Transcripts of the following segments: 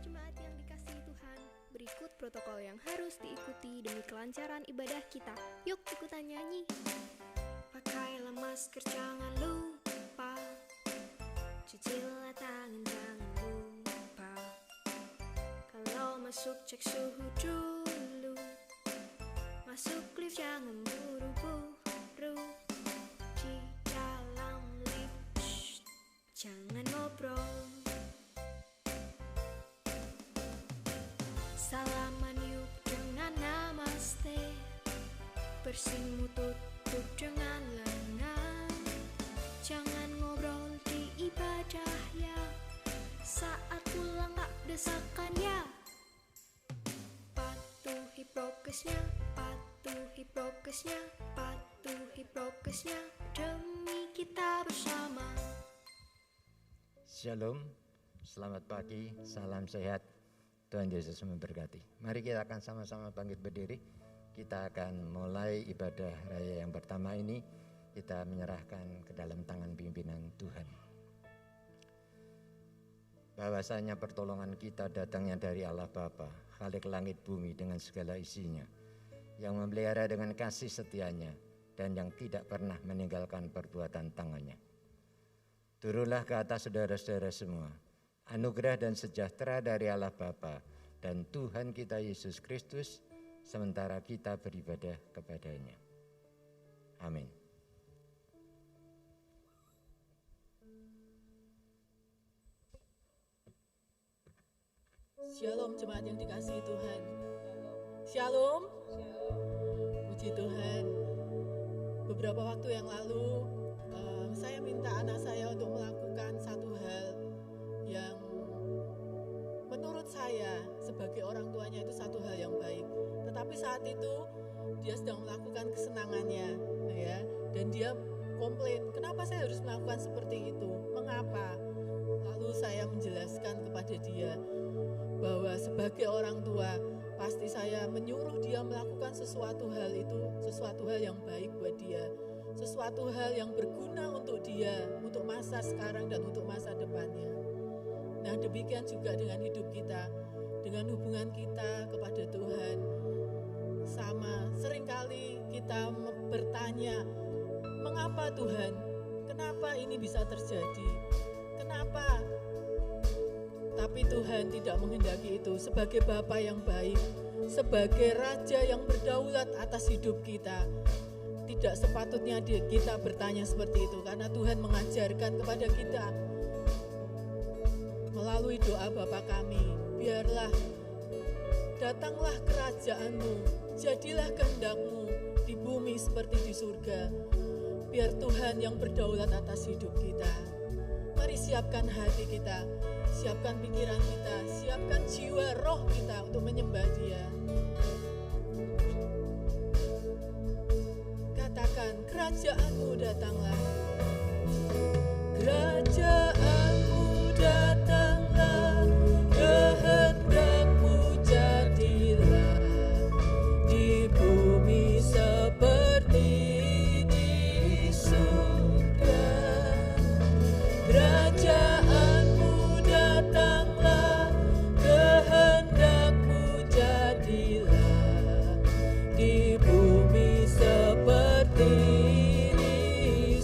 jemaat yang dikasihi Tuhan, berikut protokol yang harus diikuti demi kelancaran ibadah kita. Yuk ikutan nyanyi. Pakailah masker, jangan lupa. Cucilah tangan, jangan lupa. Kalau masuk cek suhu dulu. Masuk lift jangan buru-buru. Di dalam lift jangan ngobrol. Salaman yuk dengan namaste. Bersimu tutup dengan lengan. Jangan ngobrol di ibadah ya. Saat pulang tak desakan ya. Patuhi prokesnya, patuhi prokesnya, patuhi prokesnya, demi kita bersama. Shalom, selamat pagi, salam sehat. Tuhan Yesus memberkati. Mari kita akan sama-sama bangkit berdiri. Kita akan mulai ibadah raya yang pertama ini. Kita menyerahkan ke dalam tangan pimpinan Tuhan. Bahwasanya pertolongan kita datangnya dari Allah Bapa, Khalik langit bumi dengan segala isinya, yang memelihara dengan kasih setianya dan yang tidak pernah meninggalkan perbuatan tangannya. Turunlah ke atas saudara-saudara semua. Anugerah dan sejahtera dari Allah Bapa dan Tuhan kita Yesus Kristus sementara kita beribadah kepadanya. Amin. Shalom jemaat yang dikasihi Tuhan. Shalom. Puji Tuhan. Beberapa waktu yang lalu saya minta anak saya untuk melakukan satu hal yang menurut saya sebagai orang tuanya itu satu hal yang baik. Tetapi saat itu dia sedang melakukan kesenangannya, ya, dan dia komplain, kenapa saya harus melakukan seperti itu? Mengapa? Lalu saya menjelaskan kepada dia bahwa sebagai orang tua pasti saya menyuruh dia melakukan sesuatu hal itu, sesuatu hal yang baik buat dia, sesuatu hal yang berguna untuk dia, untuk masa sekarang dan untuk masa depannya. Nah, demikian juga dengan hidup kita, dengan hubungan kita kepada Tuhan. Sama, seringkali kita bertanya, mengapa Tuhan? Kenapa ini bisa terjadi? Kenapa? Tapi Tuhan tidak menghendaki itu. Sebagai Bapa yang baik, sebagai Raja yang berdaulat atas hidup kita, tidak sepatutnya kita bertanya seperti itu, karena Tuhan mengajarkan kepada kita melalui doa Bapa kami, biarlah datanglah kerajaan-Mu, jadilah kehendak-Mu di bumi seperti di surga. Biar Tuhan yang berdaulat atas hidup kita. Mari siapkan hati kita, siapkan pikiran kita, siapkan jiwa roh kita untuk menyembah Dia. Katakan, kerajaan-Mu datanglah. Kerajaan-Mu datanglah, kehendak-Mu jadilah di bumi seperti di surga. Kerajaan-Mu datanglah, kehendak-Mu jadilah di bumi seperti di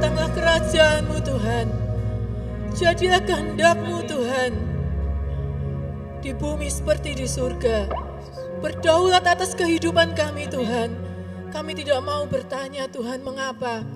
datanglah kerajaan-Mu Tuhan. Jadilah kehendak-Mu Tuhan, di bumi seperti di surga. Berdaulat atas kehidupan kami Tuhan. Kami tidak mau bertanya Tuhan mengapa,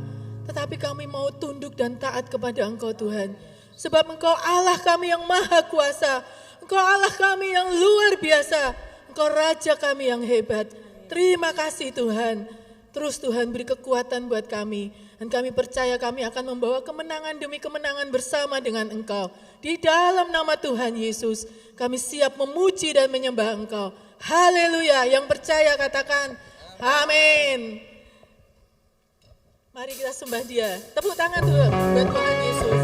tetapi kami mau tunduk dan taat kepada Engkau Tuhan. Sebab Engkau Allah kami yang maha kuasa, Engkau Allah kami yang luar biasa, Engkau Raja kami yang hebat. Terima kasih Tuhan. Terus Tuhan beri kekuatan buat kami, dan kami percaya kami akan membawa kemenangan demi kemenangan bersama dengan Engkau. Di dalam nama Tuhan Yesus, kami siap memuji dan menyembah Engkau. Haleluya, yang percaya katakan amin. Mari kita sembah Dia. Tepuk tangan Tuhan buat Tuhan Yesus.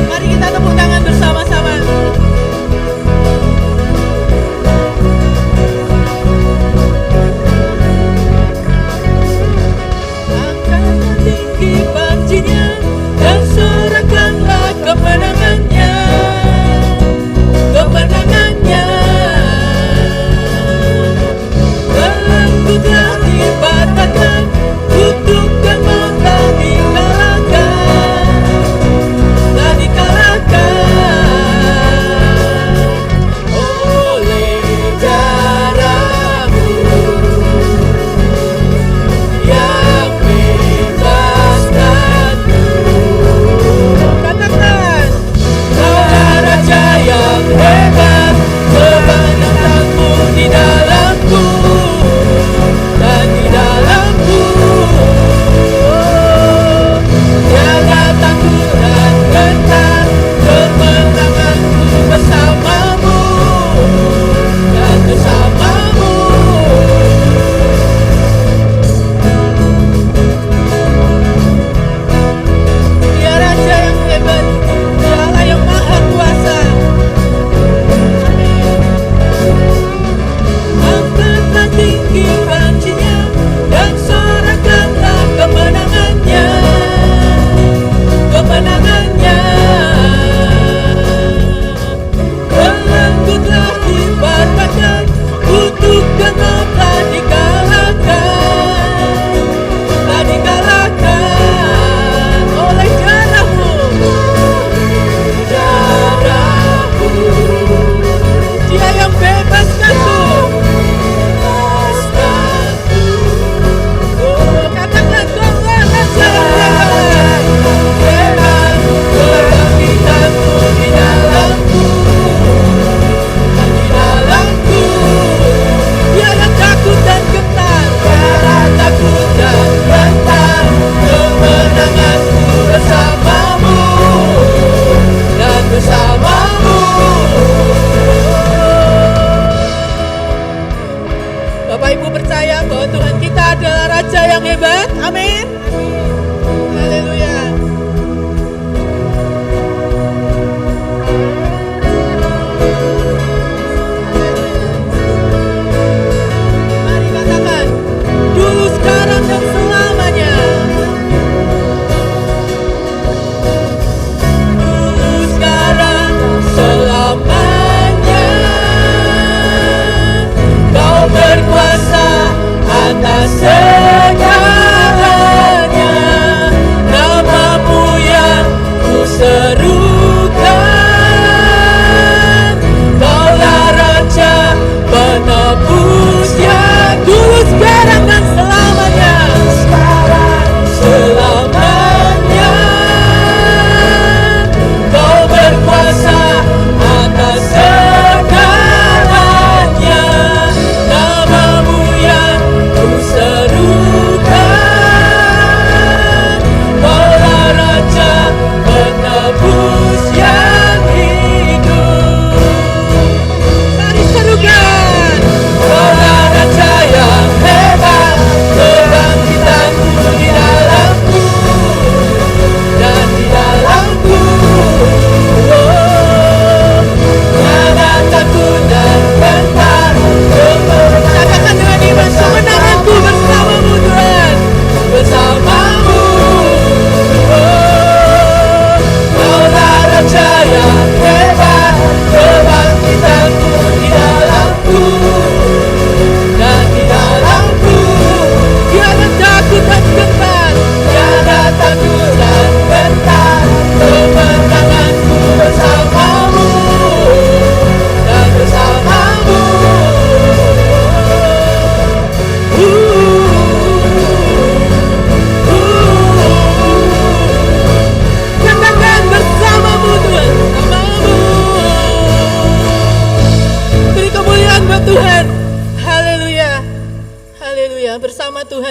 Mari kita tepuk tangan bersama-sama. Angkatlah tinggi panjinya dan sorakanlah kemenangannya, kemenangannya. Belenggu telah dipatahkan, kutuk dan maut telah dikalahkan, telah dikalahkan.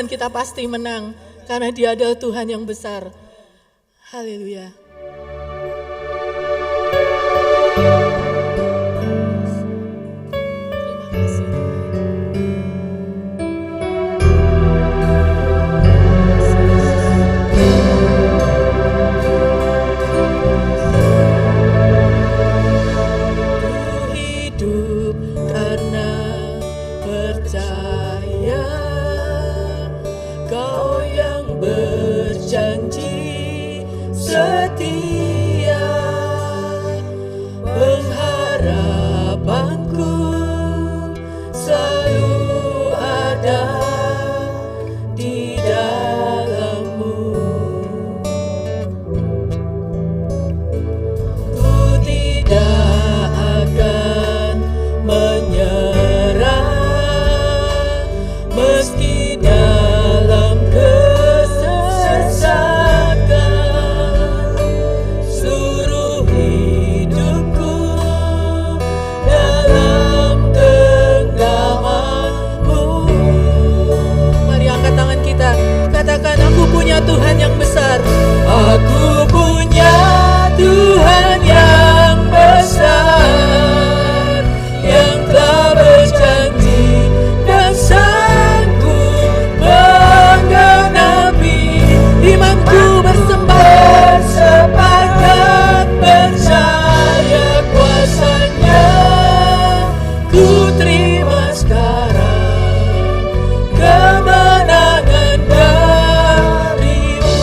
dan kita pasti menang karena Dia adalah Tuhan yang besar. Haleluya. Terima kasih Tuhan. Ku hidup karena percaya Kau yang berjanji setia, pengharapanku selalu ada di dalam-Mu. Ku tidak akan menyerah meski dalam kesesakan, suruh hidupku dalam genggaman-Mu. Mari angkat tangan kita, katakan, aku punya Tuhan yang besar. Aku punya Tuhan yang besar, yang telah berjanji dan sanggup menggenapi. Imanku bersepakat percaya kuasa-Nya. Ku terima sekarang kemenangan dari-Mu.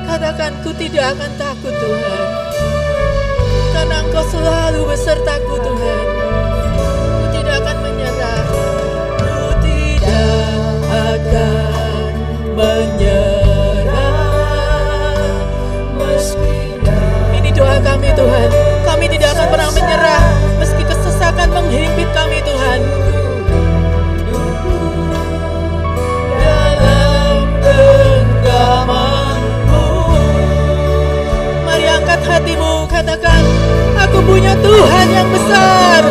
Katakan, ku tidak akan takut Tuhan, karena Engkau selalu besertaku Tuhan. Ku tidak akan menyerah, ku tidak akan menyerah meski ini doa kami Tuhan. Kami tidak akan pernah menyerah meski kesesakan menghimpit kami Tuhan. Dalam genggaman-Mu. Mari angkat hatimu, katakan, aku punya Tuhan yang besar.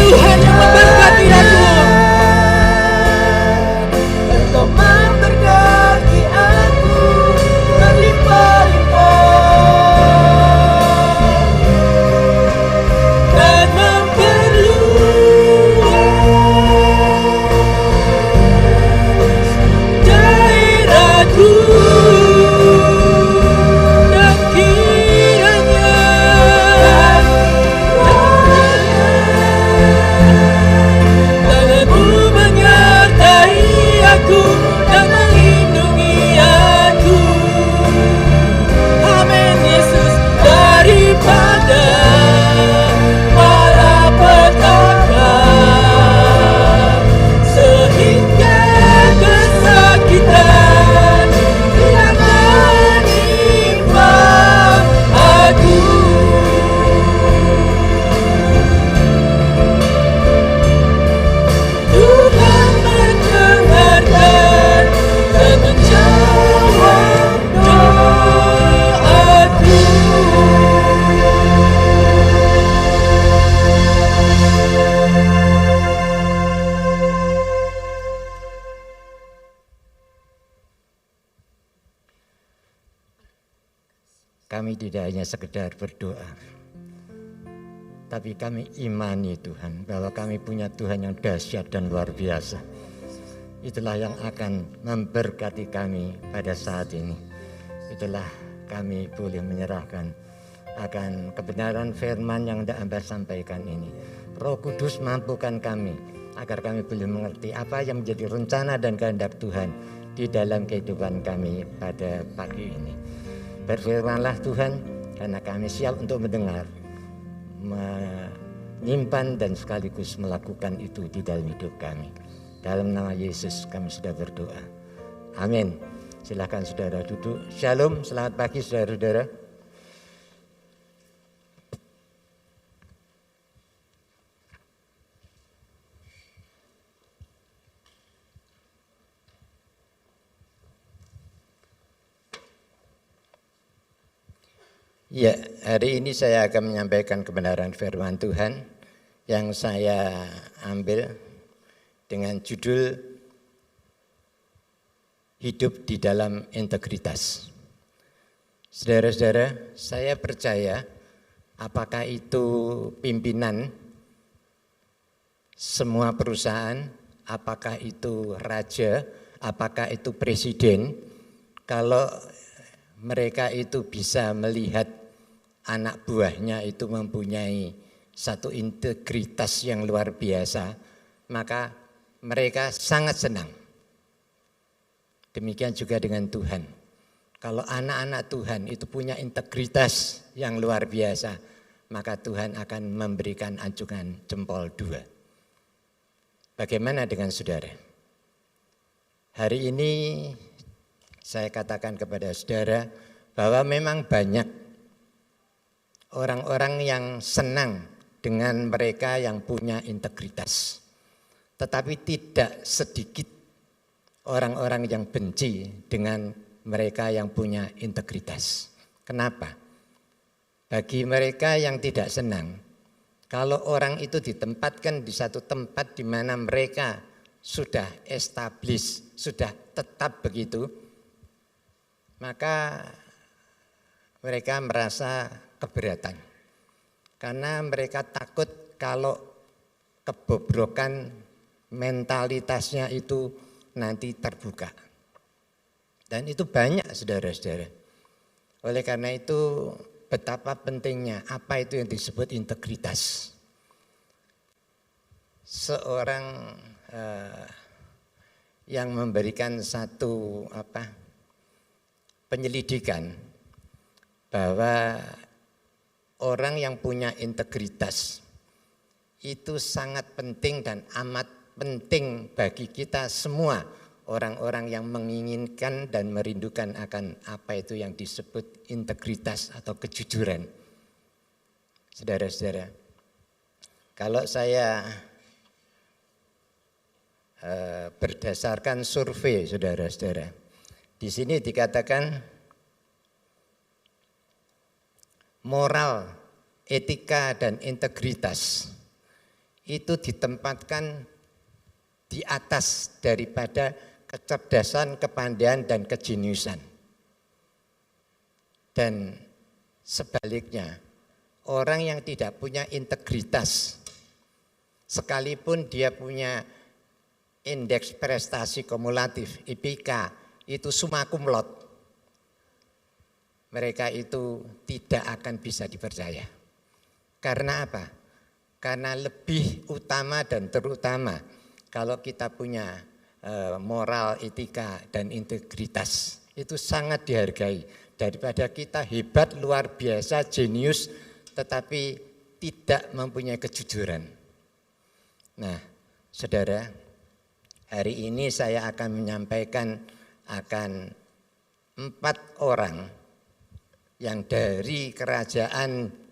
Tuhan yang memberkati aku. Engkau memberkati aku berlimpah-limpah Dan memperluas daerahku. Dan kiranya tanganmu menyertai aku dan melindungi aku. Amin Yesus. Daripada malapetaka sehingga kesakitan tidak menimpa aku. Tuhan mendengarkan dan menjawab doaku. Kami tidak hanya sekedar berdoa, tapi kami imani Tuhan bahwa kami punya Tuhan yang dahsyat dan luar biasa. Itulah yang akan memberkati kami pada saat ini. Itulah kami boleh menyerahkan akan kebenaran firman yang hendak Hamba sampaikan ini. Roh Kudus mampukan kami agar kami boleh mengerti apa yang menjadi rencana dan kehendak Tuhan di dalam kehidupan kami pada pagi ini. Berfirmanlah Tuhan, karena kami siap untuk mendengar, menyimpan dan sekaligus melakukan itu di dalam hidup kami. Dalam nama Yesus kami sudah berdoa. Amin. Silakan saudara duduk. Shalom, selamat pagi saudara-saudara. Ya, hari ini saya akan menyampaikan kebenaran firman Tuhan yang saya ambil dengan judul Hidup di dalam Integritas. Saudara-saudara, saya percaya apakah itu pimpinan semua perusahaan, apakah itu raja, apakah itu presiden, kalau mereka itu bisa melihat anak buahnya itu mempunyai satu integritas yang luar biasa, maka mereka sangat senang. Demikian juga dengan Tuhan. Kalau anak-anak Tuhan itu punya integritas yang luar biasa, maka Tuhan akan memberikan acungan jempol 2. Bagaimana dengan saudara? Hari ini saya katakan kepada saudara bahwa memang banyak orang-orang yang senang dengan mereka yang punya integritas. Tetapi tidak sedikit orang-orang yang benci dengan mereka yang punya integritas. Kenapa? Bagi mereka yang tidak senang, kalau orang itu ditempatkan di satu tempat di mana mereka sudah established, sudah tetap begitu, maka mereka merasa keberatan. Karena mereka takut kalau kebobrokan mentalitasnya itu nanti terbuka. Dan itu banyak saudara-saudara. Oleh karena itu betapa pentingnya apa itu yang disebut integritas. Seorang yang memberikan satu penyelidikan bahwa orang yang punya integritas itu sangat penting dan amat penting bagi kita semua, orang-orang yang menginginkan dan merindukan akan apa itu yang disebut integritas atau kejujuran. Saudara-saudara, kalau saya berdasarkan survei saudara-saudara, di sini dikatakan moral, etika dan integritas itu ditempatkan di atas daripada kecerdasan, kepandaian, dan kejeniusan. Dan sebaliknya, orang yang tidak punya integritas, sekalipun dia punya indeks prestasi kumulatif, IPK, itu summa cum laude, mereka itu tidak akan bisa dipercaya. Karena apa? Karena lebih utama dan terutama kalau kita punya moral, etika, dan integritas, itu sangat dihargai daripada kita hebat, luar biasa, jenius, tetapi tidak mempunyai kejujuran. Nah, saudara, hari ini saya akan menyampaikan akan 4 orang yang dari kerajaan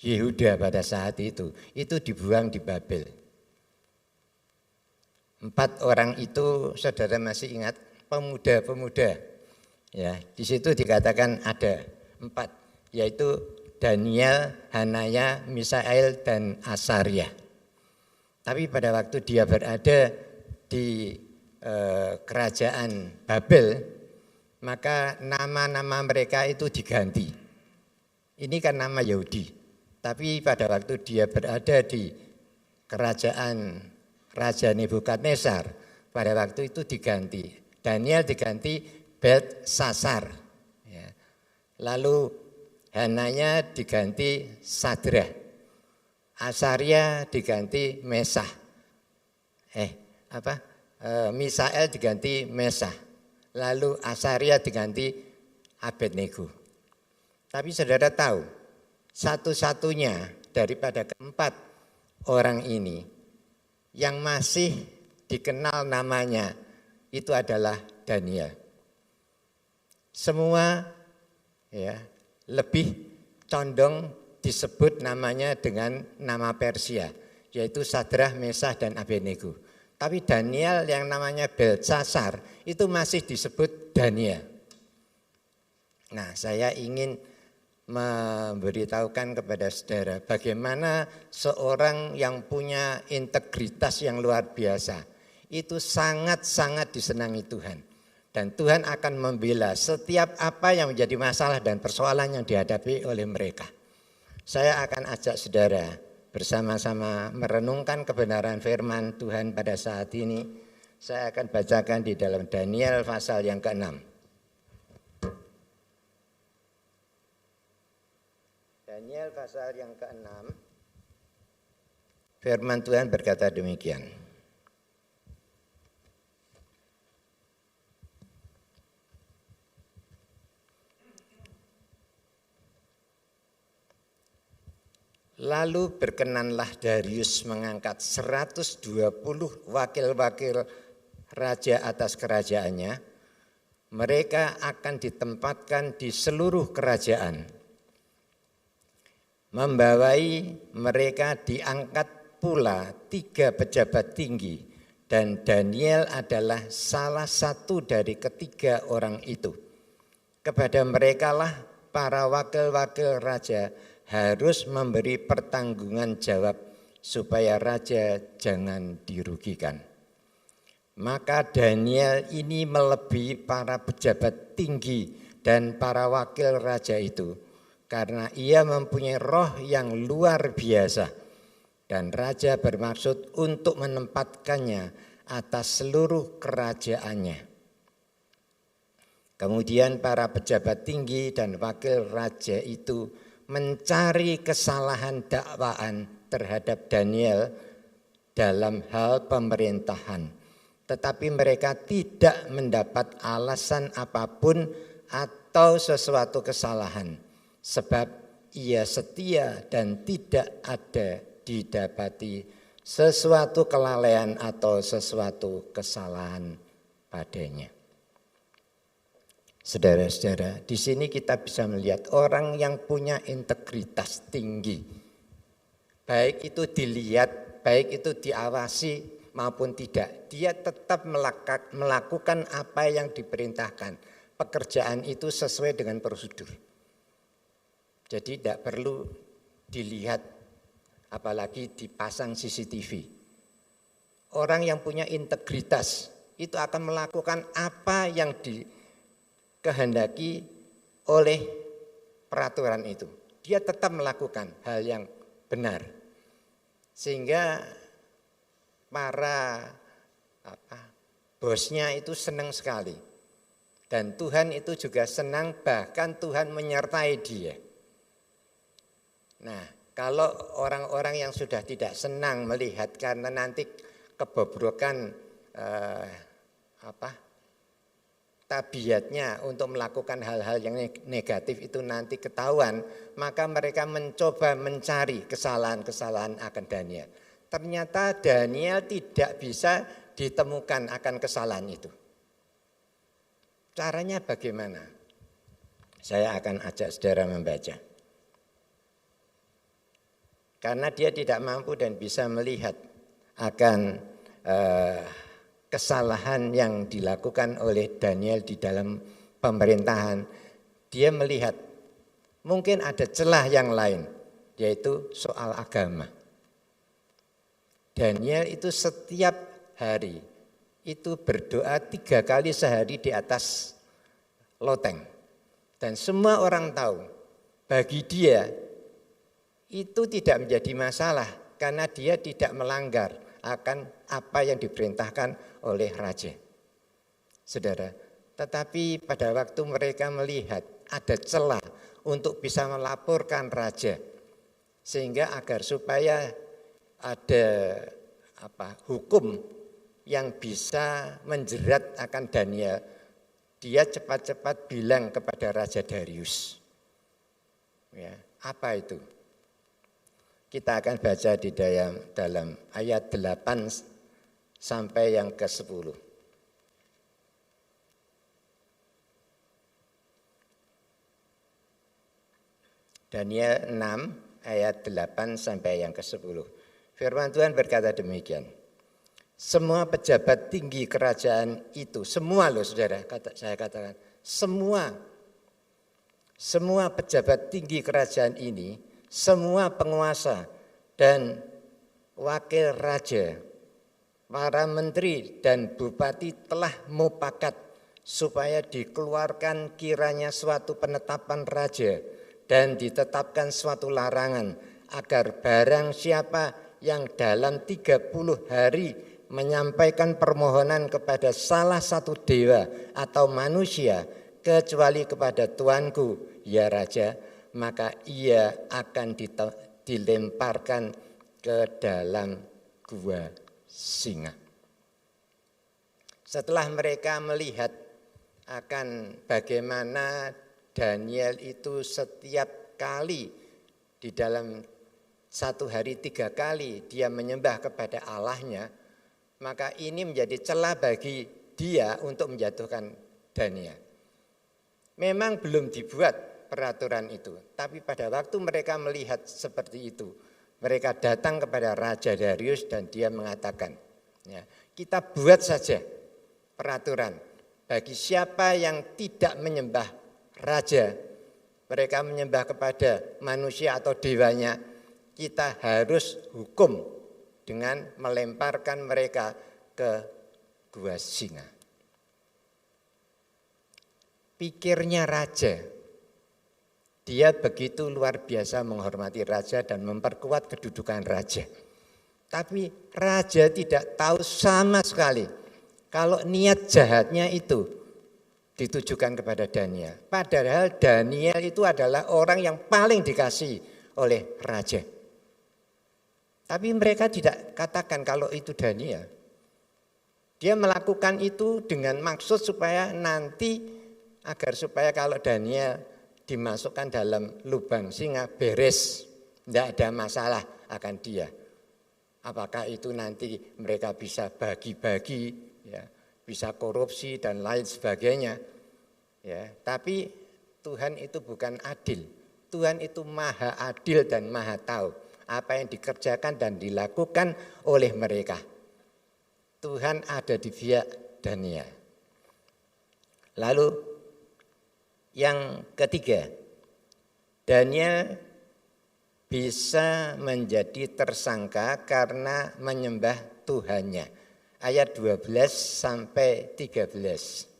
Yehuda pada saat itu dibuang di Babel. 4 orang itu, saudara masih ingat, pemuda-pemuda. Ya, di situ dikatakan ada 4, yaitu Daniel, Hanaya, Misael, dan Asaria. Tapi pada waktu dia berada di kerajaan Babel, maka nama-nama mereka itu diganti. Ini kan nama Yahudi. Tapi pada waktu dia berada di kerajaan Raja Nebukadnezar, pada waktu itu diganti. Daniel diganti Beltsasar. Ya. Lalu Hananya diganti Sadrah. Asaria diganti Mesah. Misael diganti Mesah. Lalu Asaria diganti Abednego. Tapi saudara tahu, satu-satunya daripada keempat orang ini yang masih dikenal namanya itu adalah Daniel. Semua ya lebih condong disebut namanya dengan nama Persia, yaitu Sadrah, Mesah, dan Abednego. Tapi Daniel yang namanya Beltsasar itu masih disebut Daniel. Nah, saya ingin memberitahukan kepada saudara bagaimana seorang yang punya integritas yang luar biasa itu sangat-sangat disenangi Tuhan. Dan Tuhan akan membela setiap apa yang menjadi masalah dan persoalan yang dihadapi oleh mereka. Saya akan ajak saudara bersama-sama merenungkan kebenaran firman Tuhan pada saat ini. Saya akan bacakan di dalam Daniel pasal yang ke-6. Daniel pasal yang ke-6, firman Tuhan berkata demikian. Lalu berkenanlah Darius mengangkat 120 wakil-wakil raja atas kerajaannya. Mereka akan ditempatkan di seluruh kerajaan. Membawai mereka diangkat pula 3 pejabat tinggi, dan Daniel adalah salah satu dari ketiga orang itu. Kepada merekalah para wakil-wakil raja harus memberi pertanggungan jawab supaya raja jangan dirugikan. Maka Daniel ini melebihi para pejabat tinggi dan para wakil raja itu, karena ia mempunyai roh yang luar biasa, dan raja bermaksud untuk menempatkannya atas seluruh kerajaannya. Kemudian para pejabat tinggi dan wakil raja itu mencari kesalahan dakwaan terhadap Daniel dalam hal pemerintahan, tetapi mereka tidak mendapat alasan apapun atau sesuatu kesalahan. Sebab ia setia dan tidak ada didapati sesuatu kelalaian atau sesuatu kesalahan padanya. Saudara-saudara, di sini kita bisa melihat orang yang punya integritas tinggi. Baik itu dilihat, baik itu diawasi maupun tidak. Dia tetap melakukan apa yang diperintahkan. Pekerjaan itu sesuai dengan prosedur. Jadi tidak perlu dilihat apalagi dipasang CCTV. Orang yang punya integritas itu akan melakukan apa yang dikehendaki oleh peraturan itu. Dia tetap melakukan hal yang benar. Sehingga para bosnya itu senang sekali. Dan Tuhan itu juga senang, bahkan Tuhan menyertai dia. Nah, kalau orang-orang yang sudah tidak senang melihat karena nanti kebobrokan tabiatnya untuk melakukan hal-hal yang negatif itu nanti ketahuan, maka mereka mencoba mencari kesalahan-kesalahan akan Daniel. Ternyata Daniel tidak bisa ditemukan akan kesalahan itu. Caranya bagaimana? Saya akan ajak saudara membaca. Karena dia tidak mampu dan bisa melihat akan kesalahan yang dilakukan oleh Daniel di dalam pemerintahan. Dia melihat mungkin ada celah yang lain, yaitu soal agama. Daniel itu setiap hari itu berdoa 3 kali sehari di atas loteng. Dan semua orang tahu, bagi dia itu tidak menjadi masalah karena dia tidak melanggar akan apa yang diperintahkan oleh raja. Saudara, tetapi pada waktu mereka melihat ada celah untuk bisa melaporkan raja, sehingga agar supaya ada hukum yang bisa menjerat akan Daniel, dia cepat-cepat bilang kepada Raja Darius. Ya, apa itu? Kita akan baca di dalam ayat 8 sampai yang ke-10. Daniel 6 ayat 8 sampai yang ke-10. Firman Tuhan berkata demikian. Semua pejabat tinggi kerajaan itu, semua loh saudara, saya katakan, semua pejabat tinggi kerajaan ini, semua penguasa dan wakil raja, para menteri dan bupati telah mufakat supaya dikeluarkan kiranya suatu penetapan raja dan ditetapkan suatu larangan agar barang siapa yang dalam 30 hari menyampaikan permohonan kepada salah satu dewa atau manusia kecuali kepada tuanku ya raja, maka ia akan dilemparkan ke dalam gua singa. Setelah mereka melihat akan bagaimana Daniel itu setiap kali di dalam satu hari 3 kali dia menyembah kepada Allahnya, maka ini menjadi celah bagi dia untuk menjatuhkan Daniel. Memang belum dibuat peraturan itu, tapi pada waktu mereka melihat seperti itu, mereka datang kepada Raja Darius dan dia mengatakan, ya, kita buat saja peraturan bagi siapa yang tidak menyembah raja, mereka menyembah kepada manusia atau dewanya, kita harus hukum dengan melemparkan mereka ke gua singa. Pikirnya raja, dia begitu luar biasa menghormati raja dan memperkuat kedudukan raja. Tapi raja tidak tahu sama sekali kalau niat jahatnya itu ditujukan kepada Daniel. Padahal Daniel itu adalah orang yang paling dikasihi oleh raja. Tapi mereka tidak katakan kalau itu Daniel. Dia melakukan itu dengan maksud supaya nanti agar supaya kalau Daniel dimasukkan dalam lubang singa beres, tidak ada masalah akan dia. Apakah itu nanti mereka bisa bagi-bagi, ya, bisa korupsi dan lain sebagainya. Ya, tapi Tuhan itu bukan adil. Tuhan itu maha adil dan maha tahu apa yang dikerjakan dan dilakukan oleh mereka. Tuhan ada di pihak Daniel. Lalu yang ketiga, Daniel bisa menjadi tersangka karena menyembah Tuhannya. Ayat 12 sampai 13.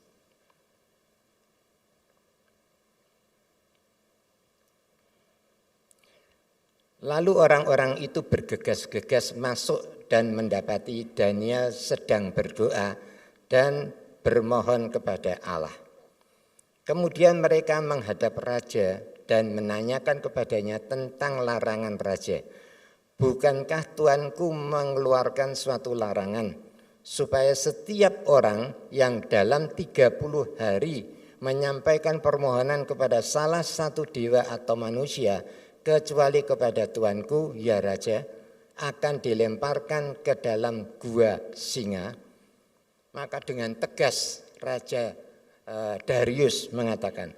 Lalu orang-orang itu bergegas-gegas masuk dan mendapati Daniel sedang berdoa dan bermohon kepada Allah. Kemudian mereka menghadap raja dan menanyakan kepadanya tentang larangan raja. Bukankah Tuanku mengeluarkan suatu larangan supaya setiap orang yang dalam 30 hari menyampaikan permohonan kepada salah satu dewa atau manusia kecuali kepada Tuanku, ya Raja, akan dilemparkan ke dalam gua singa? Maka dengan tegas Raja Darius mengatakan,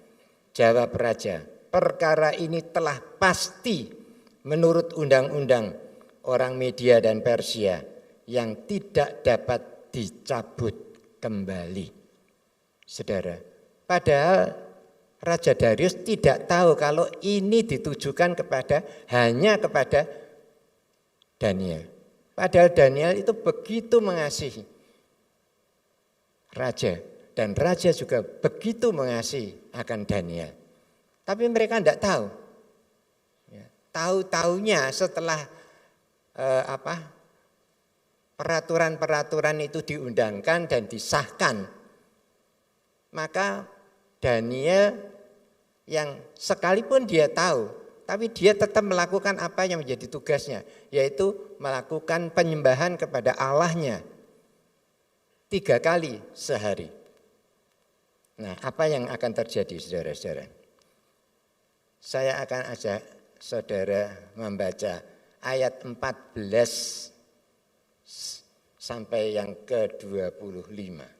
jawab Raja, perkara ini telah pasti menurut undang-undang orang Media dan Persia yang tidak dapat dicabut kembali. Saudara, padahal Raja Darius tidak tahu kalau ini ditujukan hanya kepada Daniel. Padahal Daniel itu begitu mengasihi raja dan raja juga begitu mengasihi akan Daniel. Tapi mereka tidak tahu. Tahu-taunya setelah peraturan-peraturan itu diundangkan dan disahkan, maka Daniel yang sekalipun dia tahu, tapi dia tetap melakukan apa yang menjadi tugasnya, yaitu melakukan penyembahan kepada Allahnya 3 kali sehari. Nah, apa yang akan terjadi, saudara-saudara? Saya akan ajak saudara membaca ayat 14 sampai yang ke-25.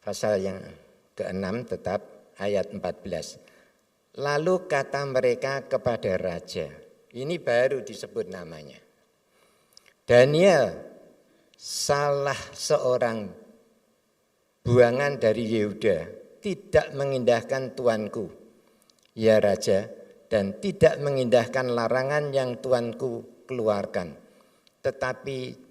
Pasal yang ke-6 tetap ayat 14. Lalu kata mereka kepada raja, ini baru disebut namanya, Daniel, salah seorang buangan dari Yehuda, tidak mengindahkan Tuanku, ya Raja, dan tidak mengindahkan larangan yang Tuanku keluarkan. Tetapi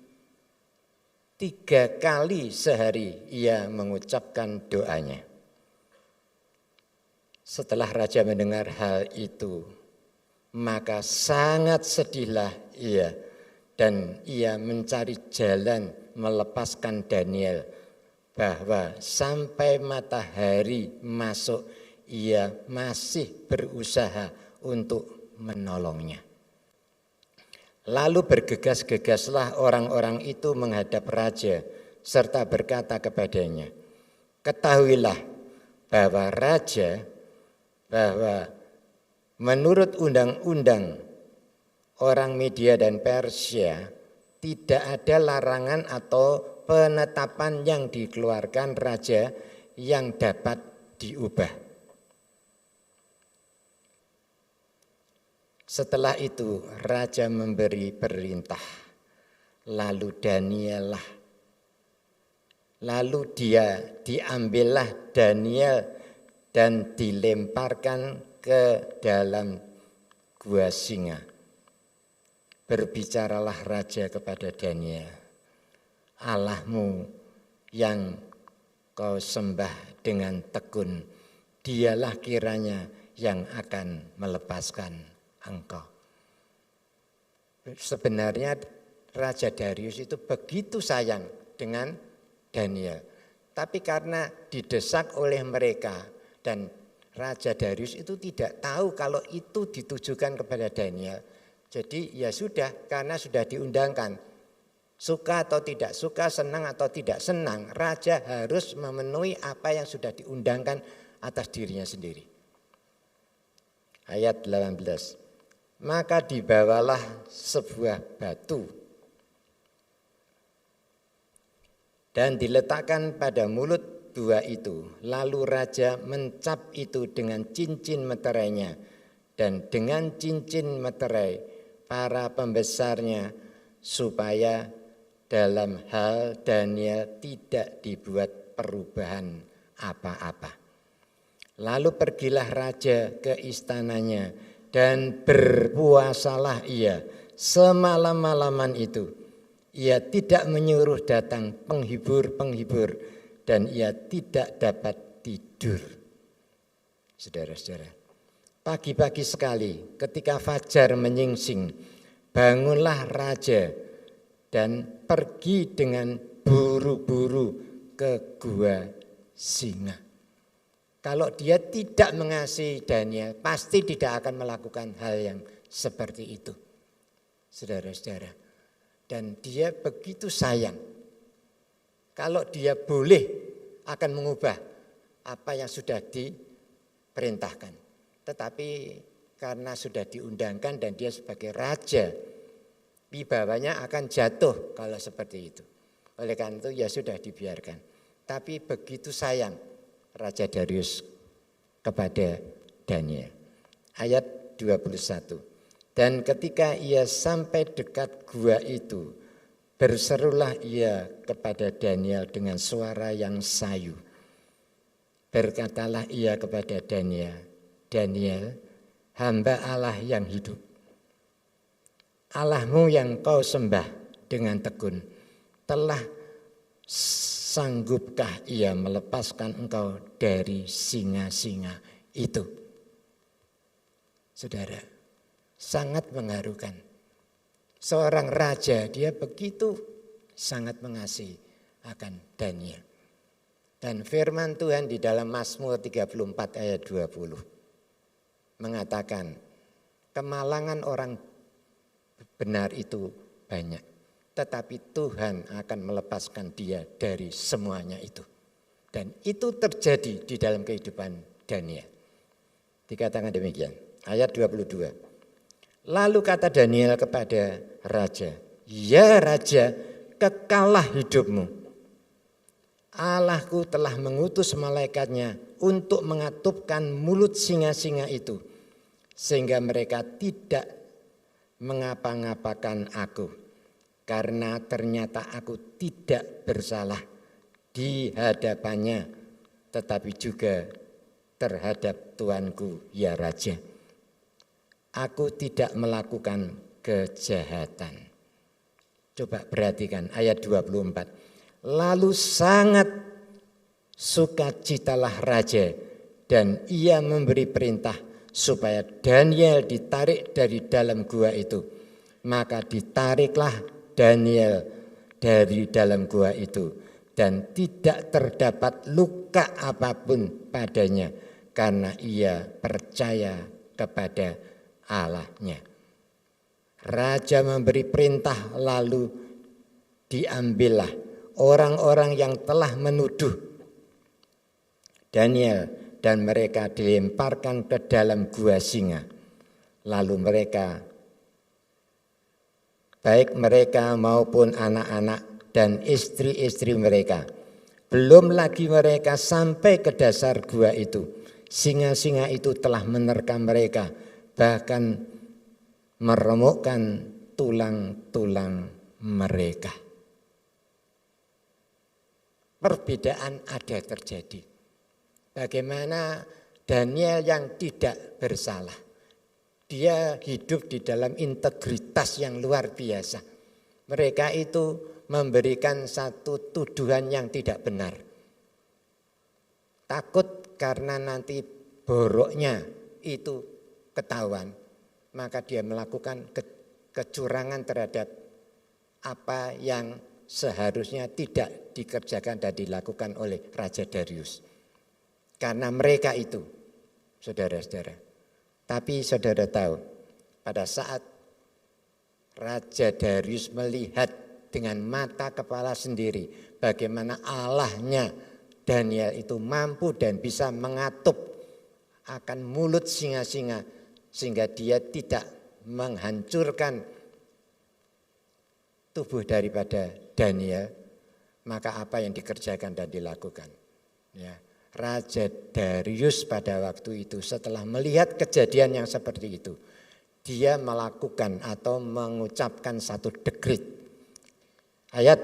3 kali sehari ia mengucapkan doanya. Setelah raja mendengar hal itu, maka sangat sedihlah ia dan ia mencari jalan melepaskan Daniel, bahwa sampai matahari masuk ia masih berusaha untuk menolongnya. Lalu bergegas-gegaslah orang-orang itu menghadap raja serta berkata kepadanya, ketahuilah bahwa menurut undang-undang orang Media dan Persia tidak ada larangan atau penetapan yang dikeluarkan raja yang dapat diubah. Setelah itu raja memberi perintah, lalu diambillah Daniel dan dilemparkan ke dalam gua singa. Berbicaralah raja kepada Daniel, Allahmu yang kau sembah dengan tekun, dialah kiranya yang akan melepaskan engkau. Sebenarnya Raja Darius itu begitu sayang dengan Daniel. Tapi karena didesak oleh mereka dan Raja Darius itu tidak tahu kalau itu ditujukan kepada Daniel. Jadi ya sudah, karena sudah diundangkan. Suka atau tidak suka, senang atau tidak senang, raja harus memenuhi apa yang sudah diundangkan atas dirinya sendiri. Ayat 18. Maka dibawalah sebuah batu dan diletakkan pada mulut gua itu. Lalu raja mencap itu dengan cincin meterainya, dan dengan cincin meterai para pembesarnya, supaya dalam hal Daniel tidak dibuat perubahan apa-apa. Lalu pergilah raja ke istananya dan berpuasalah ia semalam-malaman itu. Ia tidak menyuruh datang penghibur-penghibur dan ia tidak dapat tidur. Saudara-saudara, pagi-pagi sekali ketika fajar menyingsing, bangunlah raja dan pergi dengan buru-buru ke gua singa. Kalau dia tidak mengasihi Daniel, pasti tidak akan melakukan hal yang seperti itu. Saudara-saudara, dan dia begitu sayang. Kalau dia boleh akan mengubah apa yang sudah diperintahkan. Tetapi karena sudah diundangkan dan dia sebagai raja, wibawanya akan jatuh kalau seperti itu. Oleh karena itu ya sudah dibiarkan. Tapi begitu sayang Raja Darius kepada Daniel. Ayat 21. Dan ketika ia sampai dekat gua itu, berserulah ia kepada Daniel dengan suara yang sayu. Berkatalah ia kepada Daniel, Daniel, hamba Allah yang hidup. Allahmu yang kau sembah dengan tekun, telah sanggupkah ia melepaskan engkau dari singa-singa itu? Saudara, sangat mengharukan. Seorang raja, dia begitu sangat mengasihi akan Daniel. Dan firman Tuhan di dalam Mazmur 34 ayat 20 mengatakan, kemalangan orang benar itu banyak, tetapi Tuhan akan melepaskan dia dari semuanya itu. Dan itu terjadi di dalam kehidupan Daniel. Dikatakan demikian, ayat 22. Lalu kata Daniel kepada raja, ya raja, kekalah hidupmu. Allahku telah mengutus malaikatnya untuk mengatupkan mulut singa-singa itu, sehingga mereka tidak mengapa-ngapakan aku, karena ternyata aku tidak bersalah di hadapannya, tetapi juga terhadap tuanku, ya raja. Aku tidak melakukan kejahatan. Coba perhatikan ayat 24. Lalu sangat sukacitalah raja dan ia memberi perintah supaya Daniel ditarik dari dalam gua itu. Maka ditariklah Daniel dari dalam gua itu dan tidak terdapat luka apapun padanya karena ia percaya kepada Allahnya. Raja memberi perintah lalu diambillah orang-orang yang telah menuduh Daniel dan mereka dilemparkan ke dalam gua singa. Lalu mereka, baik mereka maupun anak-anak dan istri-istri mereka, belum lagi mereka sampai ke dasar gua itu, singa-singa itu telah menerkam mereka, bahkan meremukkan tulang-tulang mereka. Perbedaan ada terjadi. Bagaimana Daniel yang tidak bersalah, dia hidup di dalam integritas yang luar biasa. Mereka itu memberikan satu tuduhan yang tidak benar. Takut karena nanti boroknya itu ketahuan, maka dia melakukan kecurangan terhadap apa yang seharusnya tidak dikerjakan dan dilakukan oleh Raja Darius. Karena mereka itu, saudara-saudara. Tapi saudara tahu, pada saat Raja Darius melihat dengan mata kepala sendiri bagaimana Allahnya Daniel itu mampu dan bisa mengatup akan mulut singa-singa, sehingga dia tidak menghancurkan tubuh daripada Daniel, maka apa yang dikerjakan dan dilakukan? Ya, Raja Darius pada waktu itu setelah melihat kejadian yang seperti itu, dia melakukan atau mengucapkan satu dekret. Ayat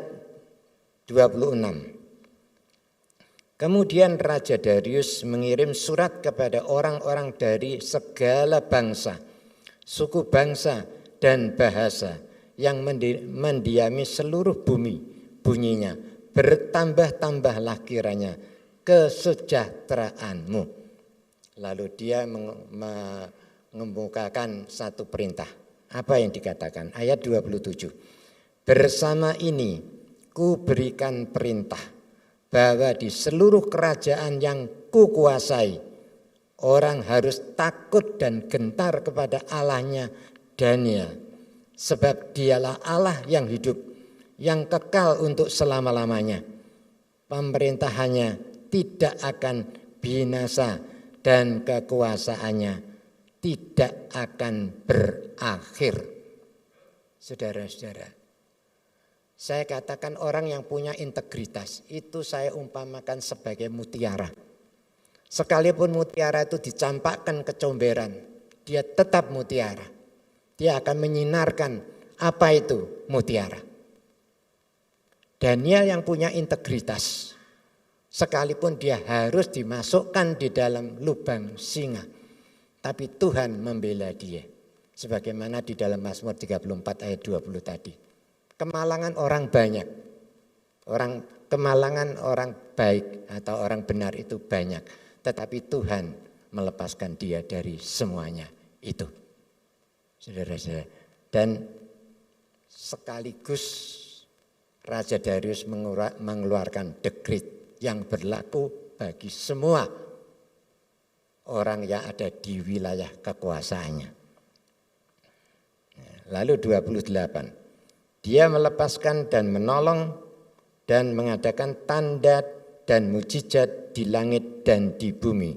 26. Kemudian Raja Darius mengirim surat kepada orang-orang dari segala bangsa, suku bangsa, dan bahasa yang mendiami seluruh bumi. Bunyinya, bertambah-tambahlah kiranya kesejahteraanmu. Lalu dia mengemukakan satu perintah. Apa yang dikatakan? Ayat 27. Bersama ini ku berikan perintah bahwa di seluruh kerajaan yang kukuasai, orang harus takut dan gentar kepada Allahnya Daniel. Sebab dialah Allah yang hidup, yang kekal untuk selama-lamanya. Pemerintahannya tidak akan binasa dan kekuasaannya tidak akan berakhir. Saudara-saudara, saya katakan orang yang punya integritas itu saya umpamakan sebagai mutiara. Sekalipun mutiara itu dicampakkan kecomberan, dia tetap mutiara. Dia akan menyinarkan apa itu mutiara. Daniel yang punya integritas, sekalipun dia harus dimasukkan di dalam lubang singa, tapi Tuhan membela dia. Sebagaimana di dalam Mazmur 34 ayat 20 tadi. Kemalangan orang banyak, kemalangan orang baik atau orang benar itu banyak. Tetapi Tuhan melepaskan dia dari semuanya itu. Saudara-saudara. Dan sekaligus Raja Darius mengeluarkan dekret yang berlaku bagi semua orang yang ada di wilayah kekuasaannya. Lalu 28. Dia melepaskan dan menolong dan mengadakan tanda dan mujizat di langit dan di bumi.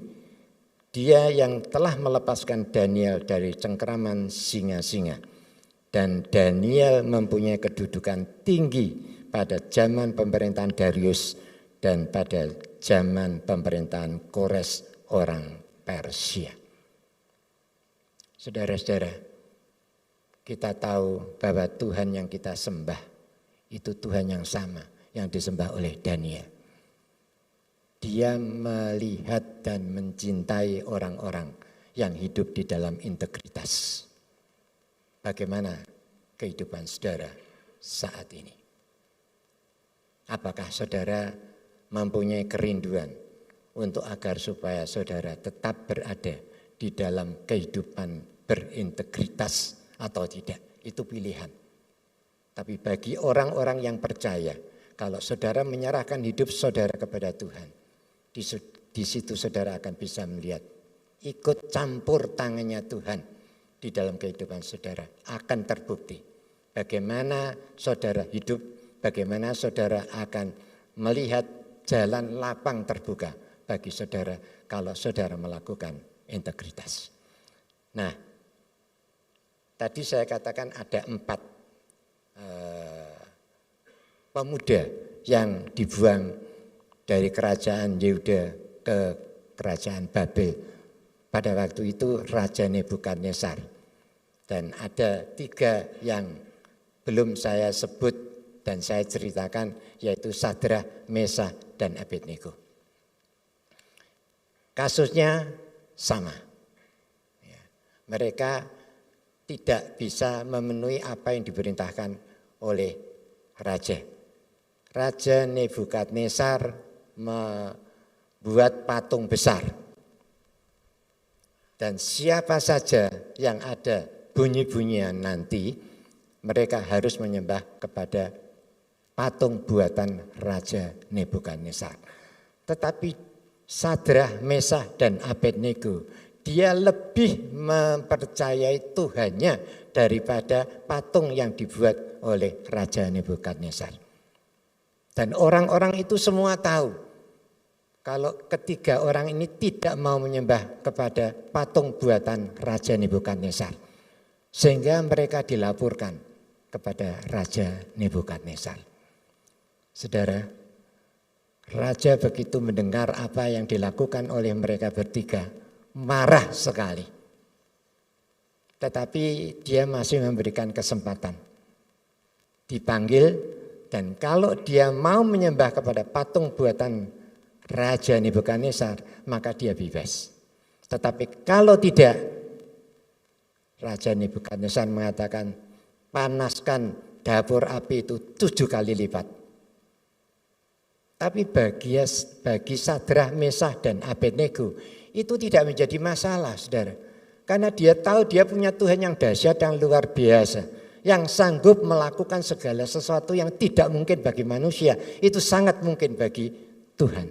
Dia yang telah melepaskan Daniel dari cengkeraman singa-singa. Dan Daniel mempunyai kedudukan tinggi pada zaman pemerintahan Darius dan pada zaman pemerintahan Kores orang Persia. Saudara-saudara, kita tahu bahwa Tuhan yang kita sembah itu Tuhan yang sama yang disembah oleh Daniel. Dia melihat dan mencintai orang-orang yang hidup di dalam integritas. Bagaimana kehidupan saudara saat ini? Apakah saudara mempunyai kerinduan untuk agar supaya saudara tetap berada di dalam kehidupan berintegritas atau tidak? Itu pilihan. Tapi bagi orang-orang yang percaya, kalau saudara menyerahkan hidup saudara kepada Tuhan, di situ saudara akan bisa melihat ikut campur tangannya Tuhan di dalam kehidupan saudara. Akan terbukti bagaimana saudara hidup, bagaimana saudara akan melihat jalan lapang terbuka bagi saudara kalau saudara melakukan integritas. Nah, tadi saya katakan ada 4 pemuda yang dibuang dari kerajaan Yehuda ke kerajaan Babel. Pada waktu itu Raja Nebukadnezar. Dan ada 3 yang belum saya sebut dan saya ceritakan, yaitu Sadrah, Mesah, dan Abednego. Kasusnya sama. Mereka tidak bisa memenuhi apa yang diperintahkan oleh raja. Raja Nebukadnezar membuat patung besar. Dan siapa saja yang ada bunyi-bunyian nanti, mereka harus menyembah kepada patung buatan Raja Nebukadnezar. Tetapi Sadrah, Mesah, dan Abednego, dia lebih mempercayai Tuhannya daripada patung yang dibuat oleh Raja Nebukadnezar. Dan orang-orang itu semua tahu kalau ketiga orang ini tidak mau menyembah kepada patung buatan Raja Nebukadnezar. Sehingga mereka dilaporkan kepada Raja Nebukadnezar. Saudara, Raja begitu mendengar apa yang dilakukan oleh mereka bertiga, marah sekali. Tetapi dia masih memberikan kesempatan. Dipanggil, dan kalau dia mau menyembah kepada patung buatan Raja Nebukadnezar, maka dia bebas. Tetapi kalau tidak, Raja Nebukadnezar mengatakan, panaskan dapur api itu 7 kali lipat. Tapi bagi Sadrah, Mesah, dan Abednego itu tidak menjadi masalah, saudara. Karena dia tahu dia punya Tuhan yang dahsyat, yang luar biasa, yang sanggup melakukan segala sesuatu yang tidak mungkin bagi manusia, itu sangat mungkin bagi Tuhan.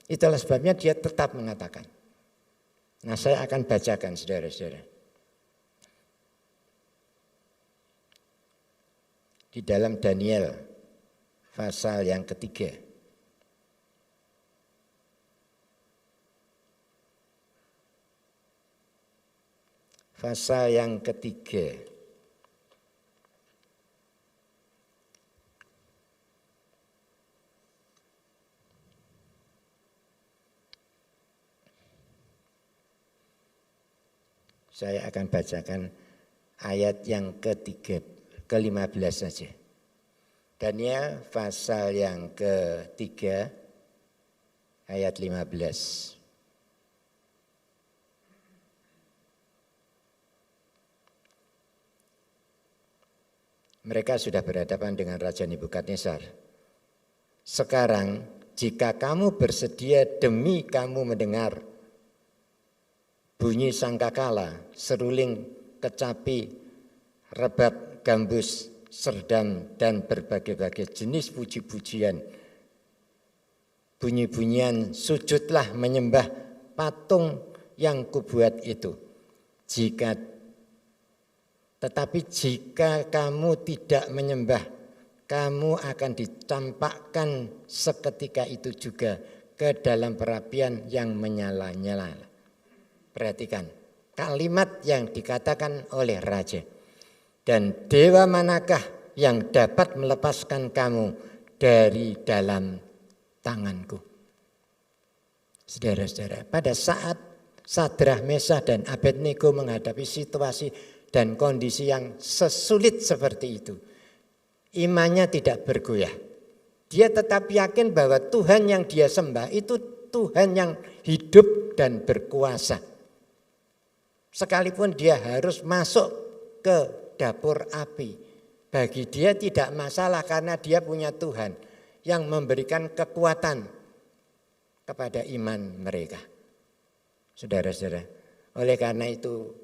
Itulah sebabnya dia tetap mengatakan. Nah, saya akan bacakan, saudara-saudara. Di dalam Daniel pasal yang ketiga. Pasal yang ketiga. Saya akan bacakan ayat yang ke-15 saja. Daniel pasal yang ketiga ayat 15. Mereka sudah berhadapan dengan Raja Nebukadnezar. Sekarang jika kamu bersedia demi kamu mendengar bunyi sangkakala, seruling, kecapi, rebab, gambus, serdam, dan berbagai-bagai jenis puji-pujian. Bunyi-bunyian sujudlah menyembah patung yang kubuat itu. Tetapi jika kamu tidak menyembah, kamu akan dicampakkan seketika itu juga ke dalam perapian yang menyala-nyala. Perhatikan kalimat yang dikatakan oleh raja. Dan dewa manakah yang dapat melepaskan kamu dari dalam tanganku? Saudara-saudara, pada saat Sadrah, Mesah, dan Abednego menghadapi situasi dan kondisi yang sesulit seperti itu, imannya tidak bergoyah. Dia tetap yakin bahwa Tuhan yang dia sembah itu Tuhan yang hidup dan berkuasa. Sekalipun dia harus masuk ke dapur api, bagi dia tidak masalah karena dia punya Tuhan yang memberikan kekuatan kepada iman mereka. Saudara-saudara, oleh karena itu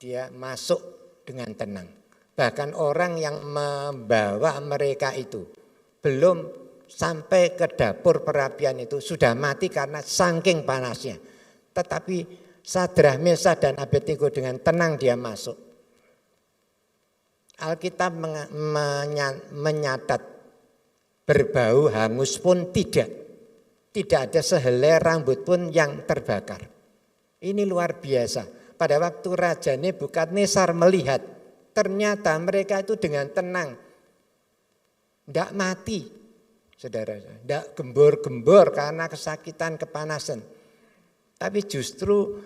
dia masuk dengan tenang. Bahkan orang yang membawa mereka itu belum sampai ke dapur perapian itu sudah mati karena saking panasnya. Tetapi Sadrah, Mesah, dan Abednego dengan tenang dia masuk. Alkitab menyatat berbau hangus pun tidak. Tidak ada sehelai rambut pun yang terbakar. Ini luar biasa. Pada waktu Raja Nebukadnezar melihat, ternyata mereka itu dengan tenang. Tidak mati, saudara. Tidak gembor-gembor karena kesakitan, kepanasan. Tapi justru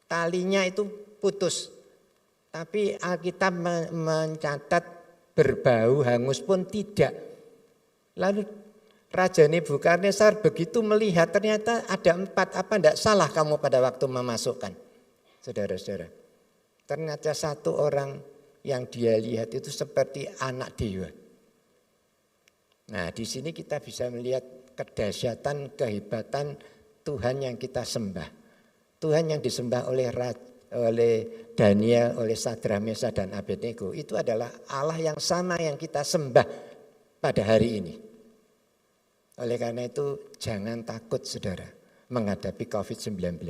talinya itu putus. Tapi Alkitab mencatat berbau hangus pun tidak. Lalu Raja Nebukadnezar begitu melihat ternyata ada 4, apa tidak salah kamu pada waktu memasukkan. Saudara-saudara, ternyata satu orang yang dia lihat itu seperti anak dewa. Nah, di sini kita bisa melihat kedahsyatan, kehebatan Tuhan yang kita sembah. Tuhan yang disembah oleh Daniel, oleh Sadrah, Mesah, dan Abednego itu adalah Allah yang sama yang kita sembah pada hari ini. Oleh karena itu jangan takut, saudara, menghadapi COVID-19.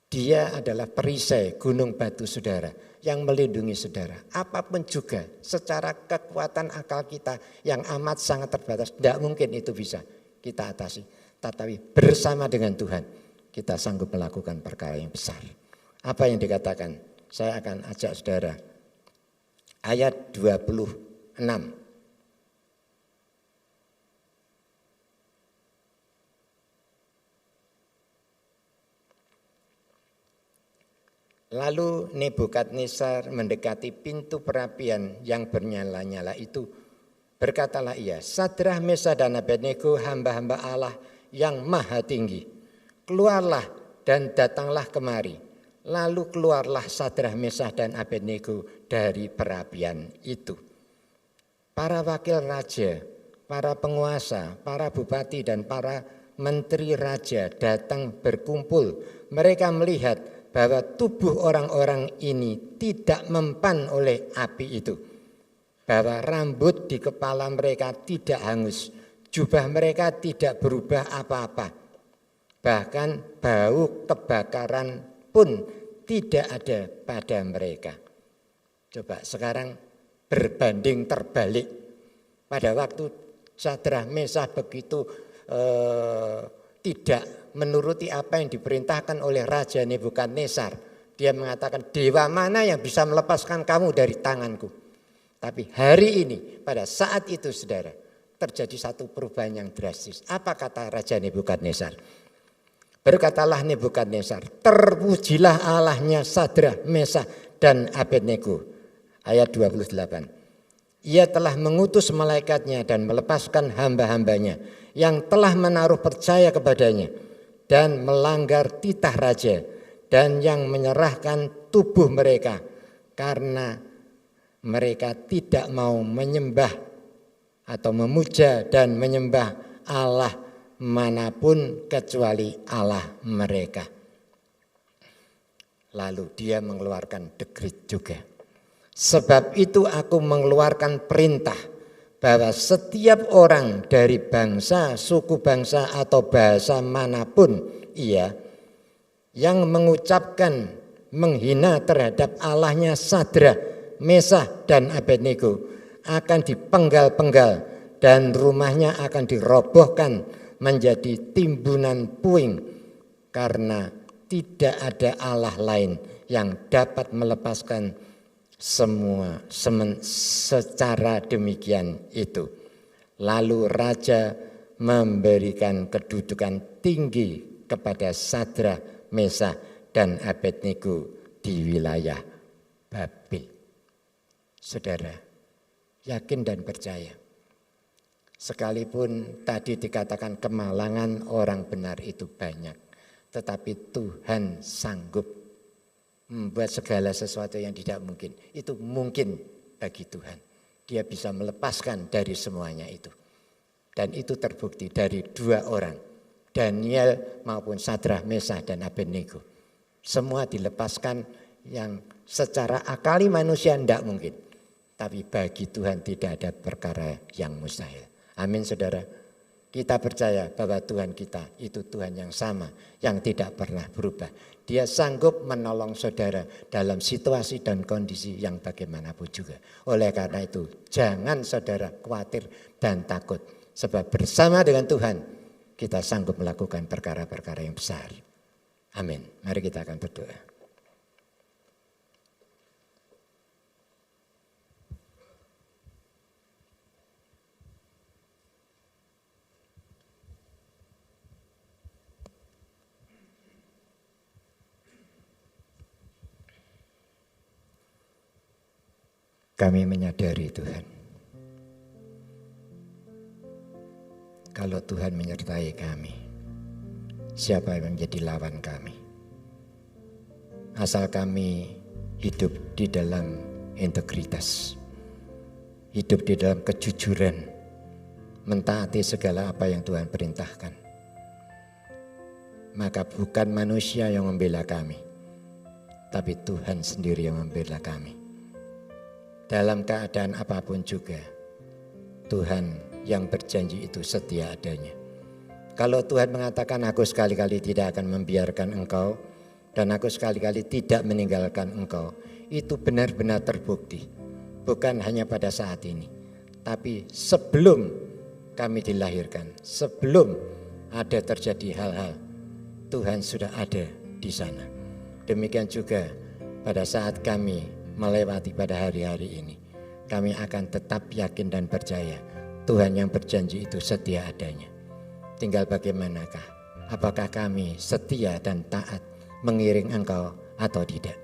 Dia adalah perisai gunung batu, saudara, yang melindungi saudara. Apapun juga secara kekuatan akal kita yang amat sangat terbatas, tidak mungkin itu bisa kita atasi. Tetapi bersama dengan Tuhan kita sanggup melakukan perkara yang besar. Apa yang dikatakan? Saya akan ajak saudara. Ayat 26. Lalu Nebukadnezar mendekati pintu perapian yang bernyala-nyala itu. Berkatalah ia, Sadrah, Mesah, dan Abednego, hamba-hamba Allah yang maha tinggi, keluarlah dan datanglah kemari. Lalu keluarlah Sadrah, Mesah, dan Abednego dari perapian itu. Para wakil raja, para penguasa, para bupati, dan para menteri raja datang berkumpul. Mereka melihat bahwa tubuh orang-orang ini tidak mempan oleh api itu. Bahwa rambut di kepala mereka tidak hangus, jubah mereka tidak berubah apa-apa. Bahkan bau kebakaran pun tidak ada pada mereka. Coba sekarang berbanding terbalik. Pada waktu Sadrah, Mesah begitu tidak menuruti apa yang diperintahkan oleh Raja Nebukadnezar. Dia mengatakan, dewa mana yang bisa melepaskan kamu dari tanganku? Tapi hari ini, pada saat itu saudara, terjadi satu perubahan yang drastis. Apa kata Raja Nebukadnezar? Berkatalah Nebukadnezar, terpujilah Allahnya Sadrah, Mesah, dan Abednego. Ayat 28. Ia telah mengutus malaikatnya dan melepaskan hamba-hambanya yang telah menaruh percaya kepadanya dan melanggar titah raja dan yang menyerahkan tubuh mereka karena mereka tidak mau menyembah atau memuja dan menyembah Allah manapun kecuali Allah mereka. Lalu dia mengeluarkan dekret juga. Sebab itu aku mengeluarkan perintah bahwa setiap orang dari bangsa, suku bangsa atau bahasa manapun ia yang mengucapkan menghina terhadap Allahnya Sadrah, Mesah, dan Abednego akan dipenggal-penggal dan rumahnya akan dirobohkan menjadi timbunan puing karena tidak ada Allah lain yang dapat melepaskan semua secara demikian itu. Lalu raja memberikan kedudukan tinggi kepada Sadrah, Mesah, dan Abednego di wilayah Babel. Saudara, yakin dan percaya. Sekalipun tadi dikatakan kemalangan orang benar itu banyak, tetapi Tuhan sanggup membuat segala sesuatu yang tidak mungkin. Itu mungkin bagi Tuhan. Dia bisa melepaskan dari semuanya itu. Dan itu terbukti dari dua orang, Daniel maupun Sadrah, Mesah, dan Abednego. Semua dilepaskan yang secara akali manusia tidak mungkin. Tapi bagi Tuhan tidak ada perkara yang mustahil. Amin saudara. Kita percaya bahwa Tuhan kita itu Tuhan yang sama, yang tidak pernah berubah. Dia sanggup menolong saudara dalam situasi dan kondisi yang bagaimanapun juga. Oleh karena itu jangan saudara khawatir dan takut. Sebab bersama dengan Tuhan kita sanggup melakukan perkara-perkara yang besar. Amin. Mari kita akan berdoa. Kami menyadari Tuhan, kalau Tuhan menyertai kami, siapa yang menjadi lawan kami? Asal kami hidup di dalam integritas, hidup di dalam kejujuran, mentaati segala apa yang Tuhan perintahkan. Maka bukan manusia yang membela kami, tapi Tuhan sendiri yang membela kami. Dalam keadaan apapun juga, Tuhan yang berjanji itu setia adanya. Kalau Tuhan mengatakan aku sekali-kali tidak akan membiarkan engkau dan aku sekali-kali tidak meninggalkan engkau, itu benar-benar terbukti. Bukan hanya pada saat ini, tapi sebelum kami dilahirkan, sebelum ada terjadi hal-hal, Tuhan sudah ada di sana. Demikian juga pada saat kami melewati pada hari-hari ini, kami akan tetap yakin dan percaya Tuhan yang berjanji itu setia adanya. Tinggal bagaimanakah? Apakah kami setia dan taat mengiring engkau atau tidak?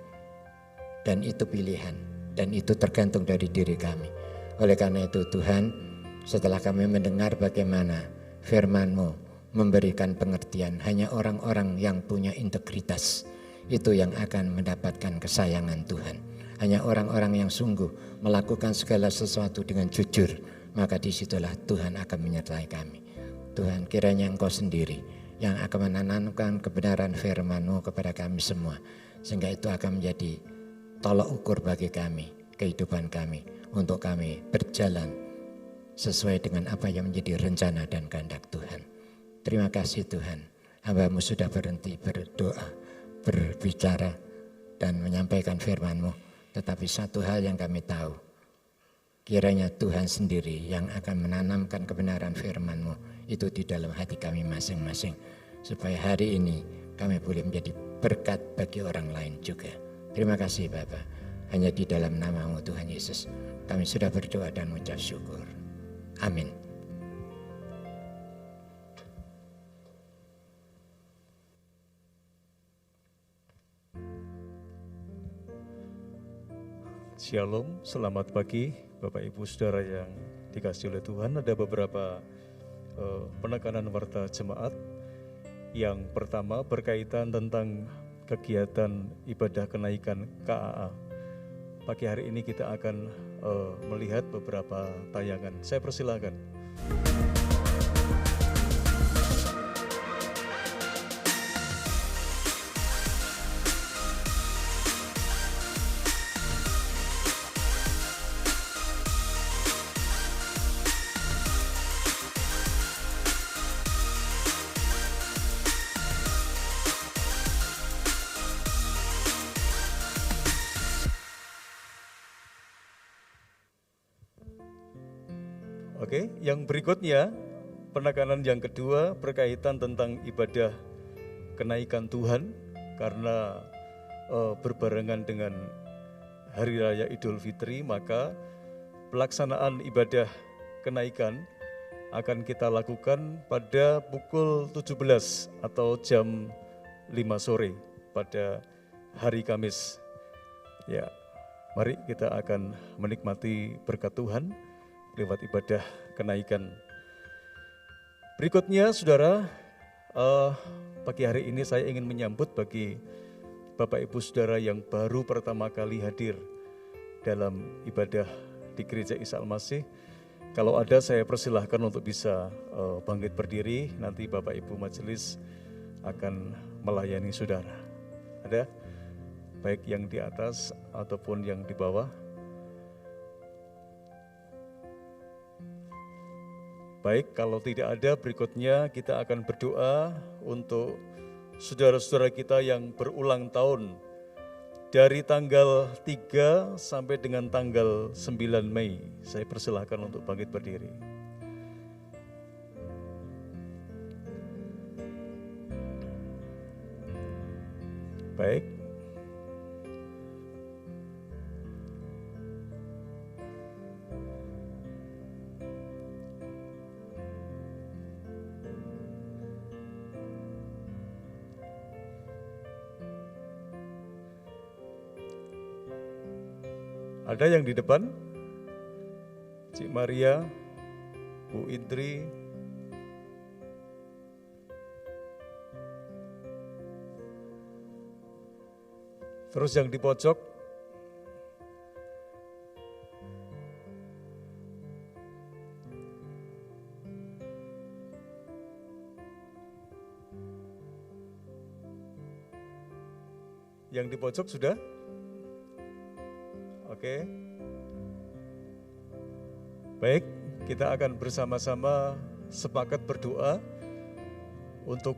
Dan itu pilihan dan itu tergantung dari diri kami. Oleh karena itu Tuhan, Setelah kami mendengar bagaimana firman-Mu memberikan pengertian, hanya orang-orang yang punya integritas itu yang akan mendapatkan kesayangan Tuhan. Hanya orang-orang yang sungguh melakukan segala sesuatu dengan jujur, maka disitulah Tuhan akan menyertai kami. Tuhan, kiranya Engkau sendiri yang akan menanamkan kebenaran firman-Mu kepada kami semua, sehingga itu akan menjadi tolak ukur bagi kami, kehidupan kami, untuk kami berjalan sesuai dengan apa yang menjadi rencana dan kehendak Tuhan. Terima kasih Tuhan, hamba-Mu sudah berhenti berdoa, berbicara dan menyampaikan firman-Mu. Tetapi satu hal yang kami tahu, kiranya Tuhan sendiri yang akan menanamkan kebenaran firman-Mu itu di dalam hati kami masing-masing. Supaya hari ini kami boleh menjadi berkat bagi orang lain juga. Terima kasih Bapa, hanya di dalam nama-Mu Tuhan Yesus kami sudah berdoa dan mengucap syukur. Amin. Shalom, selamat pagi Bapak Ibu Saudara yang dikasihi oleh Tuhan. Ada beberapa penekanan warta jemaat. Yang pertama berkaitan tentang kegiatan ibadah kenaikan KAA. Pagi hari ini kita akan melihat beberapa tayangan. Saya persilakan. Oke, yang berikutnya, penekanan yang kedua berkaitan tentang ibadah kenaikan Tuhan, karena berbarengan dengan Hari Raya Idul Fitri, maka pelaksanaan ibadah kenaikan akan kita lakukan pada pukul 17 atau jam 5 sore pada hari Kamis. Ya, mari kita akan menikmati berkat Tuhan lewat ibadah kenaikan. Berikutnya saudara, pagi hari ini saya ingin menyambut bagi Bapak Ibu Saudara yang baru pertama kali hadir dalam ibadah di Gereja Isa Al-Masih. Kalau ada, saya persilahkan untuk bisa bangkit berdiri, nanti Bapak Ibu Majelis akan melayani saudara. Ada? Baik yang di atas ataupun yang di bawah. Baik, kalau tidak ada, berikutnya kita akan berdoa untuk saudara-saudara kita yang berulang tahun dari tanggal 3 sampai dengan tanggal 9 Mei. Saya persilahkan untuk bangkit berdiri. Baik. Ada yang di depan? Cik Maria, Bu Indri. Terus yang di pojok? Yang di pojok sudah? Oke. Baik, kita akan bersama-sama sepakat berdoa untuk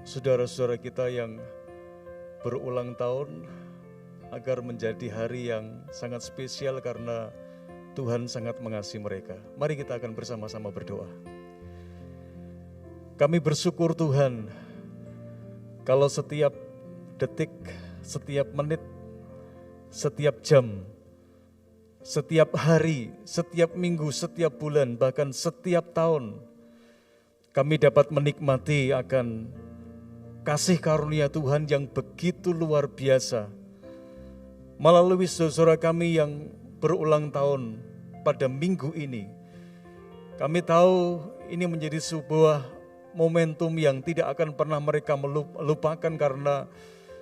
saudara-saudara kita yang berulang tahun agar menjadi hari yang sangat spesial karena Tuhan sangat mengasihi mereka. Mari kita akan bersama-sama berdoa. Kami bersyukur Tuhan kalau setiap detik, setiap menit, setiap jam, setiap hari, setiap minggu, setiap bulan, bahkan setiap tahun, kami dapat menikmati akan kasih karunia Tuhan yang begitu luar biasa. Melalui saudara kami yang berulang tahun pada minggu ini, Kami tahu ini menjadi sebuah momentum yang tidak akan pernah mereka melupakan, karena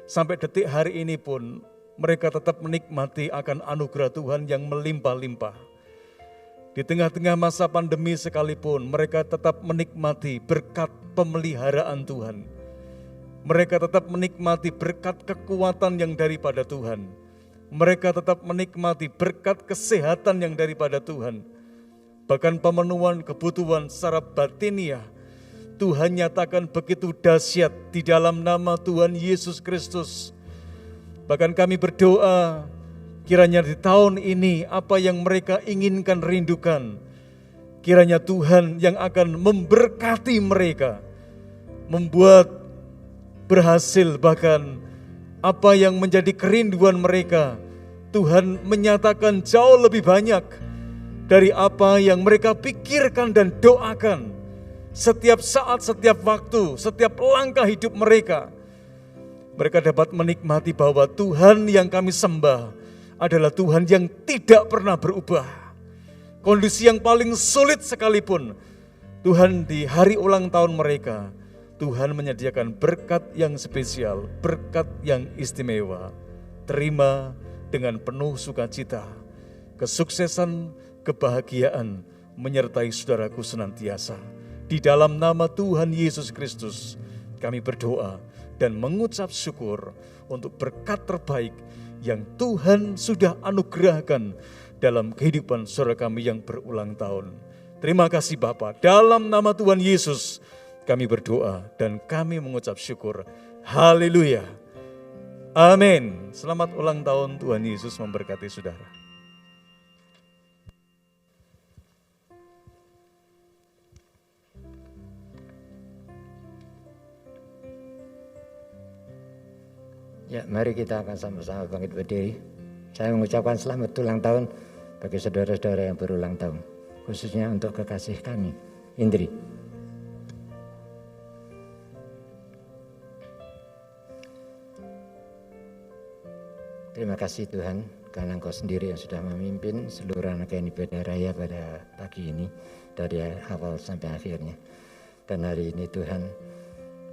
sampai detik hari ini pun mereka tetap menikmati akan anugerah Tuhan yang melimpah-limpah. Di tengah-tengah masa pandemi sekalipun mereka tetap menikmati berkat pemeliharaan Tuhan. Mereka tetap menikmati berkat kekuatan yang daripada Tuhan. Mereka tetap menikmati berkat kesehatan yang daripada Tuhan. Bahkan pemenuhan kebutuhan secara batiniah Tuhan nyatakan begitu dahsyat di dalam nama Tuhan Yesus Kristus. Bahkan kami berdoa, kiranya di tahun ini apa yang mereka inginkan, rindukan, kiranya Tuhan yang akan memberkati mereka, membuat berhasil bahkan apa yang menjadi kerinduan mereka, Tuhan menyatakan jauh lebih banyak dari apa yang mereka pikirkan dan doakan. Setiap saat, setiap waktu, setiap langkah hidup mereka, mereka dapat menikmati bahwa Tuhan yang kami sembah adalah Tuhan yang tidak pernah berubah. Kondisi yang paling sulit sekalipun, Tuhan di hari ulang tahun mereka, Tuhan menyediakan berkat yang spesial, berkat yang istimewa. Terima dengan penuh sukacita, kesuksesan, kebahagiaan menyertai saudaraku senantiasa. Di dalam nama Tuhan Yesus Kristus kami berdoa dan mengucap syukur untuk berkat terbaik yang Tuhan sudah anugerahkan dalam kehidupan saudara kami yang berulang tahun. Terima kasih Bapa, dalam nama Tuhan Yesus kami berdoa dan kami mengucap syukur. Haleluya. Amin. Selamat ulang tahun, Tuhan Yesus memberkati saudara. Ya, mari kita akan sama-sama bangkit berdiri. Saya mengucapkan selamat ulang tahun bagi saudara-saudara yang berulang tahun, khususnya untuk kekasih kami, Indri. Terima kasih Tuhan, karena Engkau sendiri yang sudah memimpin seluruh rangkaian ibadah raya pada pagi ini, dari awal sampai akhirnya. Dan hari ini Tuhan,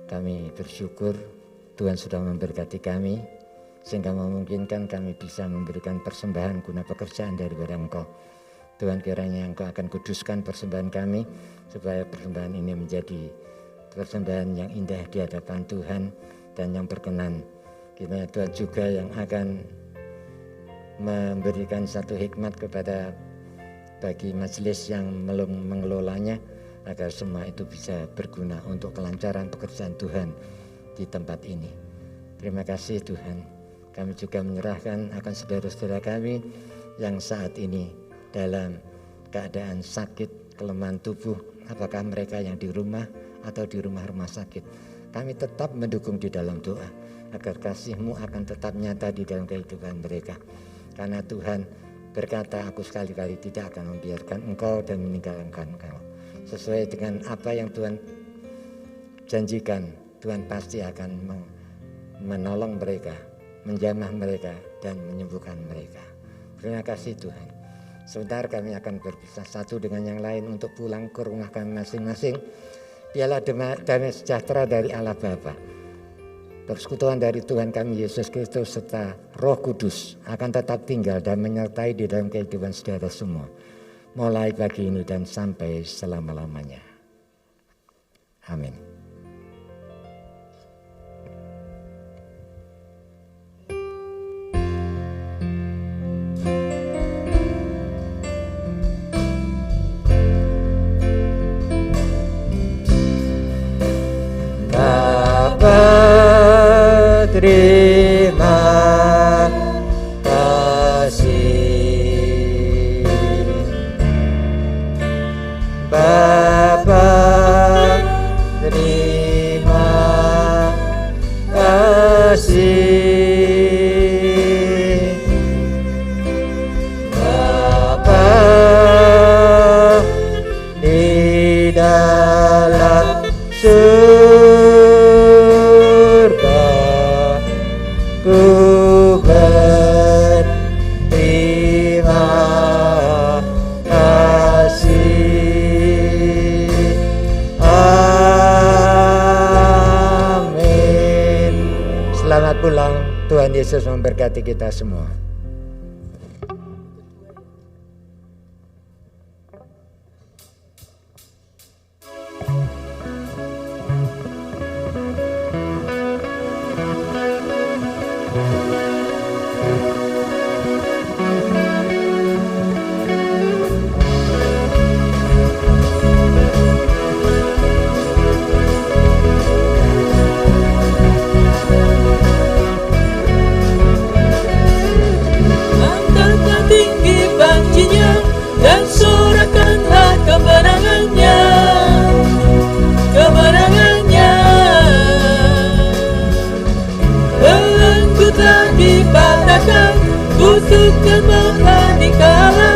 kami bersyukur Tuhan sudah memberkati kami, sehingga memungkinkan kami bisa memberikan persembahan guna pekerjaan daripada Engkau. Tuhan, kiranya Engkau akan kuduskan persembahan kami, supaya persembahan ini menjadi persembahan yang indah di hadapan Tuhan dan yang berkenan. Kiranya Tuhan juga yang akan memberikan satu hikmat kepada bagi majelis yang mengelolanya, agar semua itu bisa berguna untuk kelancaran pekerjaan Tuhan di tempat ini. Terima kasih Tuhan. Kami juga menyerahkan akan saudara-saudara kami yang saat ini dalam keadaan sakit, kelemahan tubuh, apakah mereka yang di rumah atau di rumah-rumah sakit. Kami tetap mendukung di dalam doa, agar kasih-Mu akan tetap nyata di dalam kehidupan mereka. Karena Tuhan berkata, aku sekali-kali tidak akan membiarkan Engkau dan meninggalkan Engkau. Sesuai dengan apa yang Tuhan janjikan, Tuhan pasti akan menolong mereka, menjamah mereka, dan menyembuhkan mereka. Terima kasih Tuhan. Sebentar kami akan berpisah satu dengan yang lain untuk pulang ke rumah kami masing-masing. Biarlah damai sejahtera dari Allah Bapa, persekutuan dari Tuhan kami Yesus Kristus serta Roh Kudus akan tetap tinggal dan menyertai di dalam kehidupan saudara semua, mulai pagi ini dan sampai selama-lamanya. Amin. Terima kasih Bapa, terima kasih Bapa di dalam ku berterima kasih Selamat pulang, Tuhan Yesus memberkati kita semua. Angkatlah tinggi pancinya dan sorakanlah kemenangannya, kemenangannya. Belenggu telah dipatahkan, kutukan maha dikalahkan.